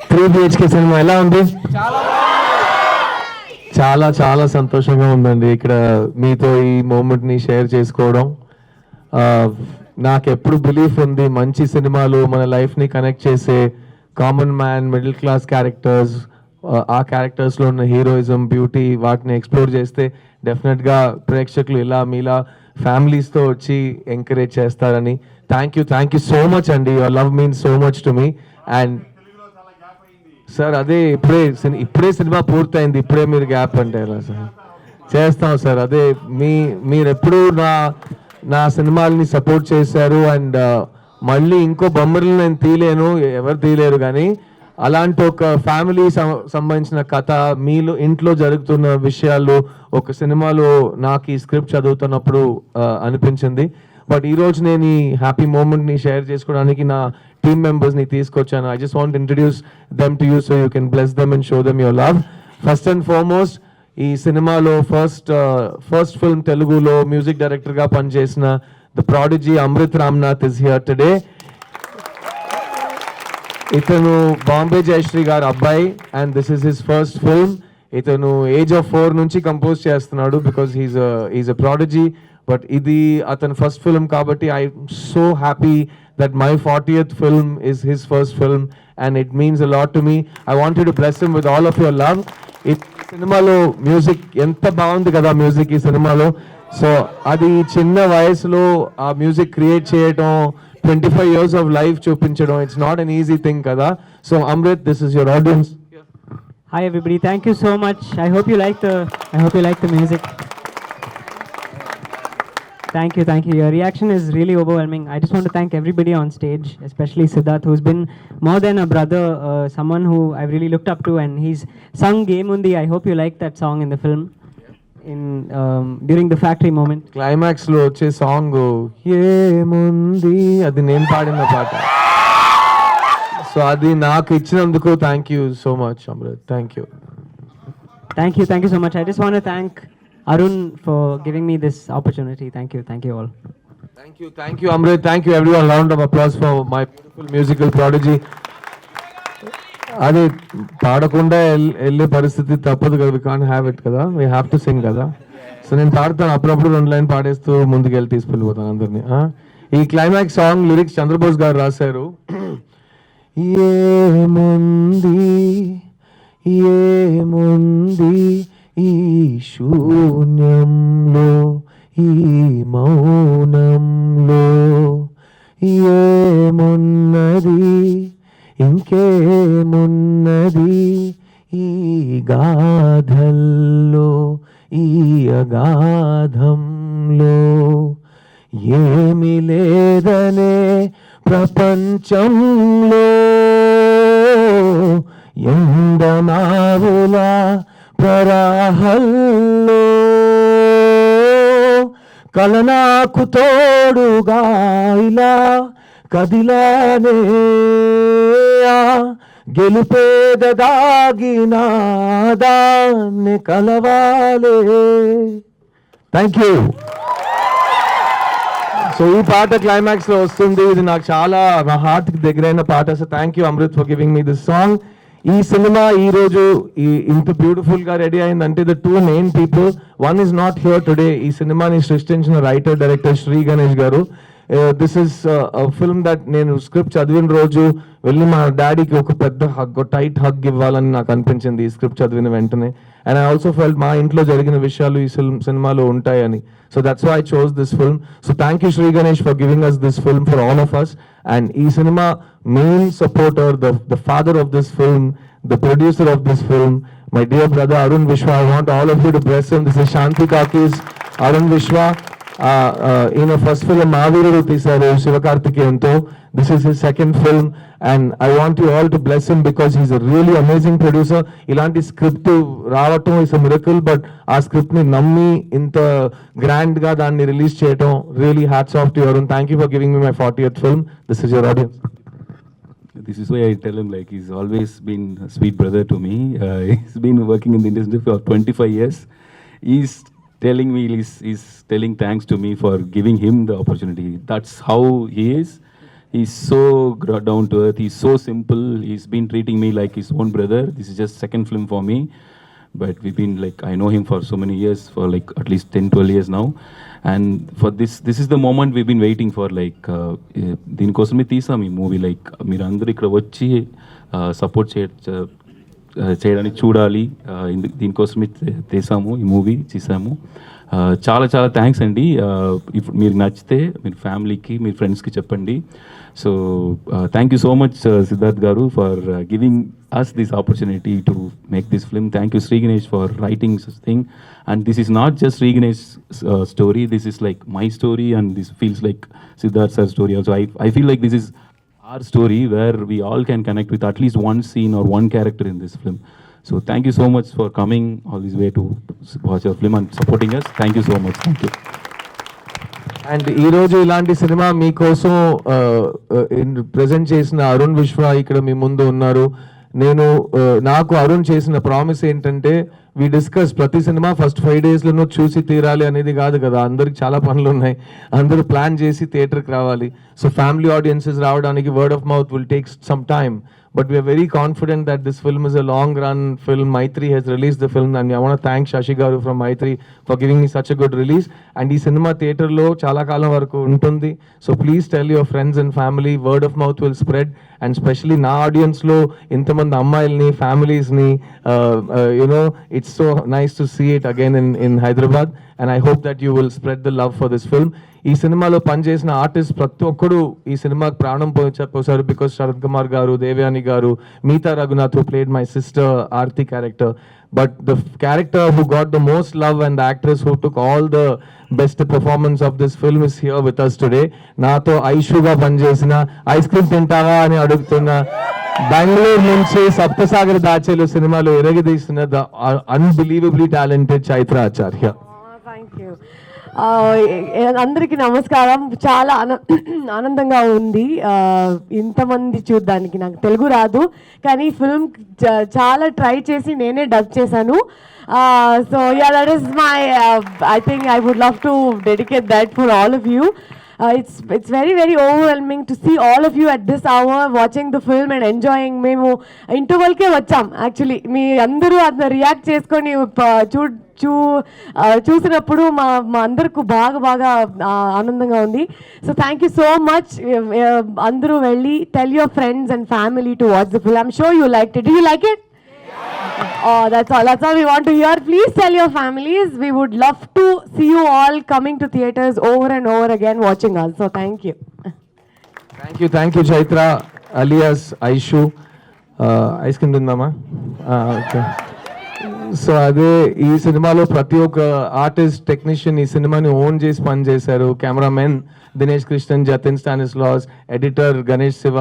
3 BHK cinema ఎలా ఉంది? చాలా చాలా సంతోషంగా ఉందండి ఇక్కడ మీతో ఈ మూమెంట్ని షేర్ చేసుకోవడం. నాకు ఎప్పుడు బిలీఫ్ ఉంది మంచి సినిమాలు మన లైఫ్ని కనెక్ట్ చేసే common man middle class characters, ఆ క్యారెక్టర్స్లో ఉన్న హీరోయిజం బ్యూటీ వాటిని ఎక్స్ప్లోర్ చేస్తే డెఫినెట్గా ప్రేక్షకులు ఇలా మీలా ఫ్యామిలీస్తో వచ్చి ఎంకరేజ్ చేస్తారని. థ్యాంక్ యూ సో మచ్ అండి. Your love means so much to me. And sir అదే ఇప్పుడే సినిమా పూర్తయింది, ఇప్పుడే మీరు గ్యాప్ అంటే ఎలా సార్? చేస్తాం సార్. అదే మీరు ఎప్పుడూ నా సినిమాలని సపోర్ట్ చేశారు. అండ్ మళ్ళీ ఇంకో బొమ్మలు నేను తీయలేను, ఎవరు తీయలేరు, కానీ అలాంటి ఒక ఫ్యామిలీ సంబంధించిన కథ మీలో ఇంట్లో జరుగుతున్న విషయాలు ఒక సినిమాలో నాకు ఈ స్క్రిప్ట్ చదువుతున్నప్పుడు అనిపించింది. బట్ ఈరోజు నేను ఈ హ్యాపీ మూమెంట్ని షేర్ చేసుకోవడానికి నా టీమ్ మెంబర్స్ని తీసుకొచ్చాను. I just want introduce them to you so you can bless them and show them your love. First and foremost ఈ సినిమాలో ఫస్ట్ ఫిల్మ్ తెలుగులో మ్యూజిక్ డైరెక్టర్గా పనిచేసిన the prodigy Amrit Ramnath is here today. ఇతను బాంబే జయశ్రీ గారు అబ్బాయి and this is his first film. ఇతను age of 4 నుంచి compose చేస్తున్నాడు because he's a prodigy. But ఇది అతని ఫస్ట్ ఫిల్మ్ కాబట్టి I'm so happy that my 40th film is his first film and it means a lot to me. I want you to bless him with all of your love. సినిమాలో music ఎంత బాగుంది కదా, music ఈ సినిమాలో. So అది చిన్న వయసులో ఆ మ్యూజిక్ క్రియేట్ చేయడం, 25 years of life చూపించడం, it's not an easy thing కదా. So Amrit, this is your audience. Hi everybody, thank you so much. I hope you like the music. Thank you. Your reaction is really overwhelming. I just want to thank everybody on stage, especially Siddharth, who's been more than a brother, someone who I've really looked up to, and he's sung Game Undi. I hope you like that song in the film, during the factory moment. Climax lo వచ్చే song ఏముంది అది నేను పాడిన పాట. So అది నాకు ఇచ్చినందుకు thank you so much Amrit. Thank you so much. I just want to thank Arun for giving me this opportunity. Thank you all. Thank you Amrit. Thank you everyone. Round of applause for my beautiful musical prodigy. అది పాడకుండా వెళ్ళే పరిస్థితి తప్పదు కదా, we can't have it కదా, we have to sing కదా. So నేను పాడతాను, అప్పుడప్పుడు 2 లైన్ పాడేస్తూ ముందుకెళ్ళి తీసుకెళ్ళిపోతాను అందరినీ. ఈ క్లైమాక్స్ సాంగ్ లిరిక్స్ చంద్రబోస్ గారు రాశారు. ఏముంది ఈ శూన్యంలో, ఈ మౌనంలో, ఏమున్నది ఇంకేమున్నది ఈ గాథల్లో, ఈ అగాధంలో, ఏమి లేదనే ప్రపంచంలో ఎండమావుల ప్రరాహల్లో కలనాకు తోడుగా ఇలా కదిలానే గెలుపేద దాగిన దాన్ని కలవాలే. Thank you. సో ఈ పాట క్లైమాక్స్ లో వస్తుంది. ఇది నాకు చాలా నా హార్ట్ కి దగ్గరైన పాట. So thank you Amrit for giving me this song. ఈ సినిమా ఈ రోజు ఇంత బ్యూటిఫుల్ గా రెడీ అయిందంటే the 2 main people. One is not here today. ఈ సినిమాని సృష్టించిన రైటర్ డైరెక్టర్ శ్రీ గణేష్ గారు. దిస్ ఇస్ ఫిల్మ్ దట్ నేను స్క్రిప్ట్ చదివిన రోజు వెళ్ళి మా డాడీకి ఒక పెద్ద హగ్, టైట్ హగ్ ఇవ్వాలని నాకు అనిపించింది ఈ స్క్రిప్ట్ చదివిన వెంటనే. అండ్ ఐ ఆల్సో ఫెల్ట్ మా ఇంట్లో జరిగిన విషయాలు ఈ సినిమాలో ఉంటాయని. So that's why I chose this film. So thank you Sri Ganesh for giving us this film for all of us. And ee cinema main supporter, the father of this film, the producer of this film, my dear brother Arun Vishwa. I want all of you to bless him. This is Shanti Kaki's Arun Vishwa. In a first film Maavirudu teesaru Sivakarthikeyanto. This is his second film and I want you all to bless him because he's a really amazing producer. Ilanti script రావటం is a miracle, but ఆ script ని నమ్మి ఇంత grand గా దాన్ని release చేయటం, really hats off to you Arun. Thank you for giving me my 40th film. This is your audience. This is why I tell him, like, he's always been a sweet brother to me. He's been working in the industry for 25 years. He's telling me, he's telling thanks to me for giving him the opportunity. That's how he is. He's so down to earth. He's so simple. He's been treating me like his own brother. This is just second film for me, but we've been like, I know him for so many years, for like at least 10-12 years now, and for this is the moment we've been waiting for. Like దీనికోసమే తీసాం ఈ movie. Like మీరు అందరూ ఇక్కడ వచ్చి support చేయడానికి చూడాలి, దీనికోసమే తీసాము ఈ మూవీ, చేసాము. చాలా చాలా థ్యాంక్స్ అండి. ఇప్పుడు మీరు నచ్చితే మీరు ఫ్యామిలీకి, మీ ఫ్రెండ్స్కి చెప్పండి. So thank you so much Siddharth గారు for giving us this opportunity to make this film. Thank you Sri Ganesh for writing this thing, and this is not just Sri Ganesh story, this is like my story, and this feels like Siddharth sir's story also. I feel like this is our story where we all can connect with at least one scene or one character in this film. So thank you so much for coming all this way to watch our film and supporting us. Thank you so much. Thank you. And ఈరోజు ఇలాంటి cinema మీకోసం present చేసిన అరుణ్ విశ్వ ఇక్కడ మీ ముందు ఉన్నారు. నాకు అరుణ్ చేసిన ప్రామిస్ ఏంటంటే, వి డిస్కస్ ప్రతి సినిమా ఫస్ట్ 5 డేస్లోనూ చూసి తీరాలి అనేది కాదు కదా, అందరికి చాలా పనులు ఉన్నాయి, అందరూ ప్లాన్ చేసి థియేటర్కి రావాలి. సో ఫ్యామిలీ ఆడియన్సెస్ రావడానికి word of mouth will take some time, but we are very confident that this film is a long run film. Maitri has released the film, and I want to thank Shashi Garu from Maitri for giving me such a good release. And ee cinema theatre lo chala kalam varaku untundi, so please tell your friends and family. Word of mouth will spread, and especially na audience lo intamand ammayilni, families ni, it's so nice to see it again in Hyderabad, and I hope that you will spread the love for this film. ఈ సినిమాలో పనిచేసిన artist ప్రతి ఒక్కరు ఈ సినిమాకి ప్రాణం పోసారు, because Sarath Kumar గారు, దేవయాని గారు, Meetha Raghunath who played my sister Aarti character, but the character who got the most love and the actress who took all the best performance of this film is here with us today. నాతో ఐషుగా పనిచేసిన, ice cream తింటావా అని అడుగుతున్న, బెంగళూరు నుంచి సప్తసాగర్ దాచేలు సినిమాలో ఎరగదీసిన the unbelievably talented Chaitra Acharya. Thank you. అందరికీ నమస్కారం. చాలా ఆనందంగా ఉంది ఇంతమంది చూడడానికి. నాకు తెలుగు రాదు, కానీ ఫిల్మ్ చాలా ట్రై చేసి నేనే డబ్ చేశాను. So yeah, that is my, I think I would love to dedicate that for all of you. It's very very overwhelming to see all of you at this hour watching the film and enjoying. మేము ఇంటర్వల్కే వచ్చాం actually. మీ అందరూ అది react చేసుకొని చూసినప్పుడు మా అందరికి బాగా ఆనందంగా ఉంది. So thank you so much. అందరూ వెళ్ళి tell your friends and family to watch the film. I'm sure you liked it. Did you like it? Oh, that's all we want to hear. Please tell your families. We would love to see you all coming to theaters over and over again watching us. So thank you. Thank you Chaitra alias Aishu. Ice cream తిందామా? Okay. So అదే ఈ సినిమాలో ప్రతి ఒక్క artist, technician ఈ సినిమాని own చేసి పనిచేశారు. Cameraman Dinesh Krishnan, Jatin Stanislaus, editor Ganesh Shiva,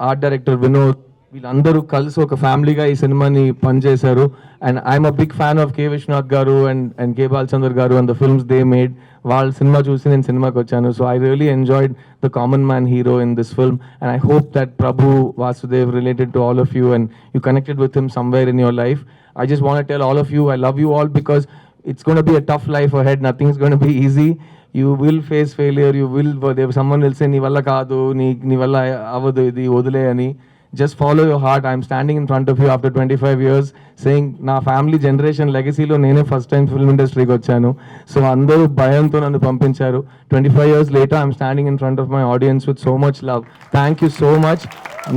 art director Vinod, వీళ్ళందరూ కలిసి ఒక ఫ్యామిలీగా ఈ సినిమాని పనిచేశారు. And I'm a big fan of K Vishwanath గారు అండ్ కే బాలచందర్ గారు and the films they made. వాళ్ళ సినిమా చూసి నేను సినిమాకి వచ్చాను. So I really enjoyed the common man hero in this film, and I hope that Prabhu Vasudev related to all of you and you connected with him somewhere in your life. I just want to tell all of you, I love you all, because it's going to be a tough life ahead. Nothing's going to be easy. You will face failure. Someone will say, "Nee valla kaadu, nee valla avadu idi odule ani." Just follow your heart. I'm standing in front of you after 25 years saying, na family generation legacy lo nene first time film industry ki vachanu. So andaru bhayanto nannu pampincharu. 25 years later, I'm standing in front of my audience with so much love. Thank you so much.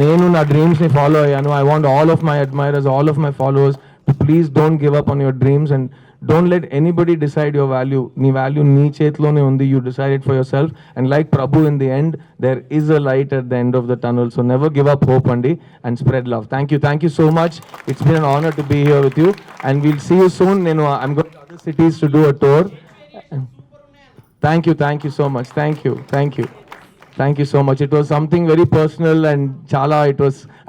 Nenu na dreams ni follow ayyanu. I want all of my admirers, all of my followers to please don't give up on your dreams, and don't let anybody decide your value. Nee value nee chetlone undi. You decide it for yourself, and like Prabhu, in the end there is a light at the end of the tunnel. So never give up hope andi, and spread love. Thank you so much. It's been an honor to be here with you, and we'll see you soon. I'm going to other cities to do a tour. Thank you so much. Thank you so much. It was something very personal, and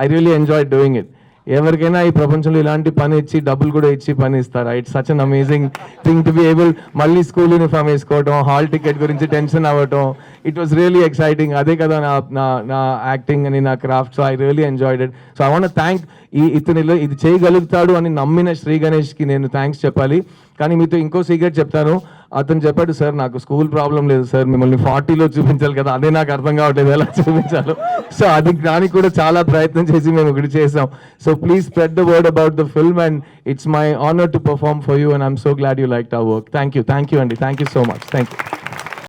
I really enjoyed doing it. ఎవరికైనా ఈ ప్రపంచంలో ఇలాంటి పని ఇచ్చి డబ్బులు కూడా ఇచ్చి పని ఇస్తారా? It's such an amazing thing to be able. మళ్ళీ స్కూల్ యూనిఫామ్ వేసుకోవటం, హాల్ టికెట్ గురించి టెన్షన్ అవ్వటం, ఇట్ వాస్ రియలీ ఎక్సైటింగ్. అదే కదా నా యాక్టింగ్ అని, నా craft. So I really enjoyed it. So I want thank ఇతనిలో ఇది చేయగలుగుతాడు అని నమ్మిన శ్రీ గణేష్కి నేను థ్యాంక్స్ చెప్పాలి. కానీ మీతో ఇంకో సీక్రెట్ చెప్తాను. అతను చెప్పాడు సార్ నాకు స్కూల్ ప్రాబ్లం లేదు సార్, మిమ్మల్ని 40లో చూపించాలి కదా, అదే నాకు అర్థం కావట్లేదు ఎలా చూపించాలో. సో అది దానికి కూడా చాలా ప్రయత్నం చేసి మేము ఇక్కడ చేసాం. So please spread the word about the film and it's my honour to perform for you and I'm so glad you like our work. Thank you అండి, thank you so much, thank you.